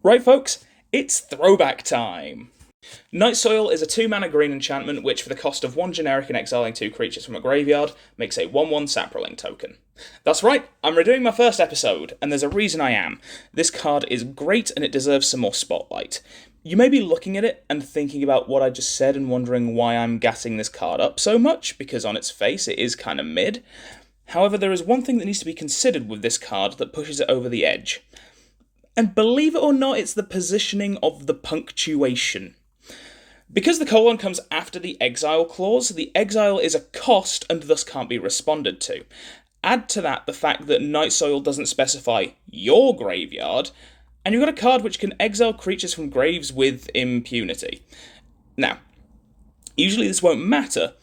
Right folks, it's throwback time! Night Soil is a 2-mana green enchantment which, for the cost of 1 generic and exiling 2 creatures from a graveyard, makes a 1/1 Saproling token. That's right, I'm redoing my first episode, and there's a reason I am. This card is great and it deserves some more spotlight. You may be looking at it and thinking about what I just said and wondering why I'm gassing this card up so much, because on its face it is kinda mid. However, there is one thing that needs to be considered with this card that pushes it over the edge. And believe it or not, it's the positioning of the punctuation. Because the colon comes after the exile clause, the exile is a cost and thus can't be responded to. Add to that the fact that Night Soil doesn't specify your graveyard, and you've got a card which can exile creatures from graves with impunity. Now, usually this won't matter,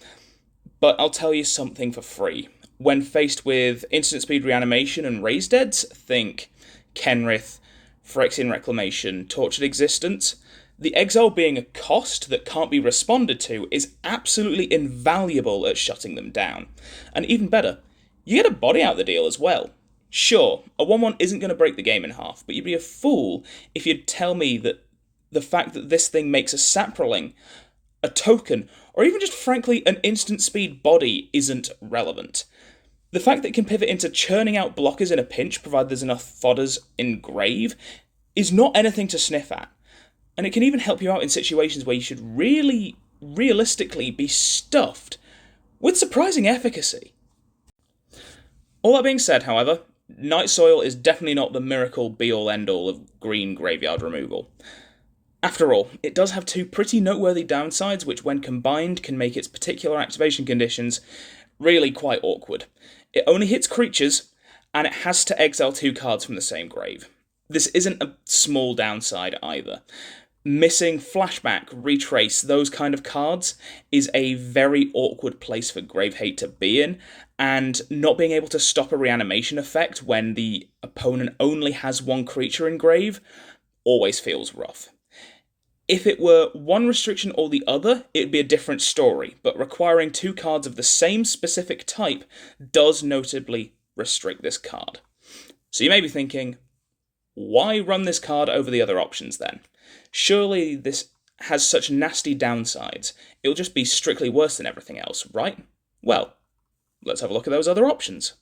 but I'll tell you something for free. When faced with instant speed reanimation and raised deads, think Kenrith, Phyrexian Reclamation, Tortured Existence. The exile being a cost that can't be responded to is absolutely invaluable at shutting them down. And even better, you get a body out the deal as well. Sure, a 1/1 isn't going to break the game in half, but you'd be a fool if you'd tell me that the fact that this thing makes a Saproling, a token, or even just frankly an instant speed body isn't relevant. The fact that it can pivot into churning out blockers in a pinch, provided there's enough fodders in grave, is not anything to sniff at. And it can even help you out in situations where you should really, realistically be stuffed, with surprising efficacy. All that being said, however, Night Soil is definitely not the miracle be-all end-all of green graveyard removal. After all, it does have 2 pretty noteworthy downsides which when combined can make its particular activation conditions really quite awkward. It only hits creatures, and it has to exile 2 cards from the same grave. This isn't a small downside either. Missing Flashback, Retrace, those kind of cards is a very awkward place for Grave Hate to be in, and not being able to stop a reanimation effect when the opponent only has 1 creature in grave always feels rough. If it were one restriction or the other, it'd be a different story, but requiring 2 cards of the same specific type does notably restrict this card. So you may be thinking, why run this card over the other options then? Surely this has such nasty downsides, it'll just be strictly worse than everything else, right? Well, let's have a look at those other options.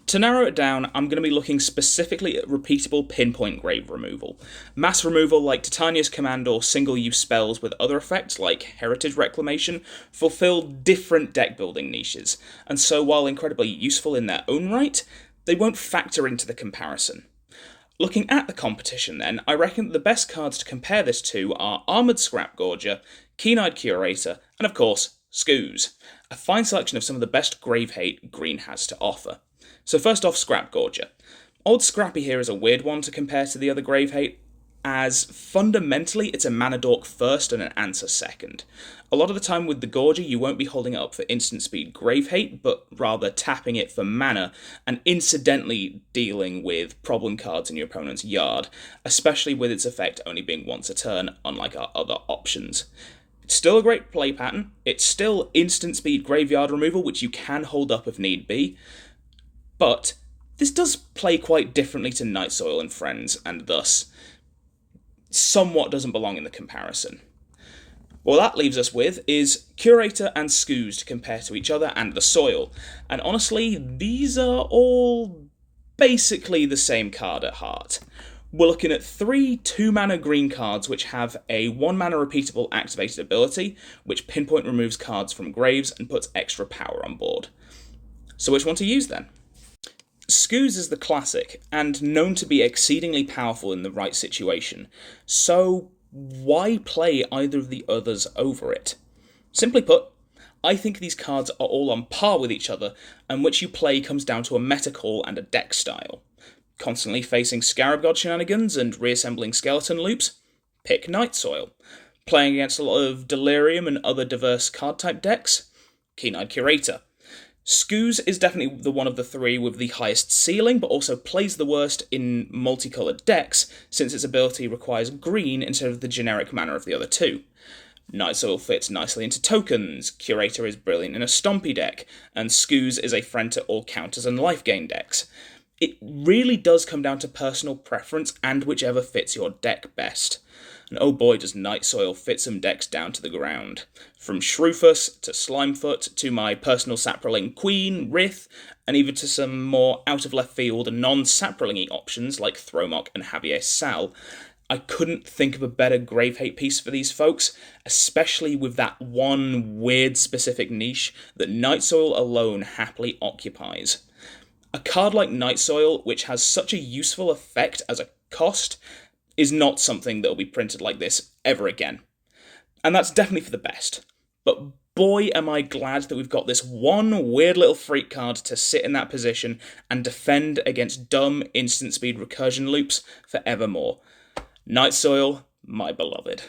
To narrow it down, I'm going to be looking specifically at repeatable pinpoint grave removal. Mass removal like Titania's Command or single-use spells with other effects like Heritage Reclamation fulfill different deck building niches, and so while incredibly useful in their own right, they won't factor into the comparison. Looking at the competition then, I reckon the best cards to compare this to are Armoured Scrapgorger, Keen-Eyed Curator, and of course, Scooze, a fine selection of some of the best Grave Hate green has to offer. So first off, Scrapgorger. Old Scrappy here is a weird one to compare to the other Grave Hate, as fundamentally it's a mana dork first and an answer second. A lot of the time with the Gorger you won't be holding it up for instant speed Grave Hate, but rather tapping it for mana and incidentally dealing with problem cards in your opponent's yard, especially with its effect only being once a turn, unlike our other options. It's still a great play pattern, it's still instant speed graveyard removal which you can hold up if need be, but this does play quite differently to Night Soil and Friends, and thus somewhat doesn't belong in the comparison. What that leaves us with is Curator and Scooze to compare to each other and the Soil, and honestly, these are all basically the same card at heart. We're looking at 3 2-mana green cards which have a 1-mana repeatable activated ability, which pinpoint removes cards from graves and puts extra power on board. So which one to use then? Scooze is the classic, and known to be exceedingly powerful in the right situation, so why play either of the others over it? Simply put, I think these cards are all on par with each other, and which you play comes down to a meta call and a deck style. Constantly facing Scarab God shenanigans and reassembling skeleton loops? Pick Night Soil. Playing against a lot of Delirium and other diverse card type decks? Keen-Eyed Curator. Scooze is definitely the one of the 3 with the highest ceiling, but also plays the worst in multicoloured decks, since its ability requires green instead of the generic mana of the other 2. Night Soil fits nicely into tokens, Curator is brilliant in a stompy deck, and Scooze is a friend to all counters and life gain decks. It really does come down to personal preference and whichever fits your deck best. And oh boy, does Night Soil fit some decks down to the ground. From Shrewfus to Slimefoot to my personal Saproling Queen, Rith, and even to some more out-of-left-field non-Saproling-y options like Thromok and Javier Sal. I couldn't think of a better Grave Hate piece for these folks, especially with that one weird specific niche that Night Soil alone happily occupies. A card like Night Soil, which has such a useful effect as a cost, is not something that will be printed like this ever again. And that's definitely for the best. But boy am I glad that we've got this one weird little freak card to sit in that position and defend against dumb instant speed recursion loops forevermore. Night Soil, my beloved.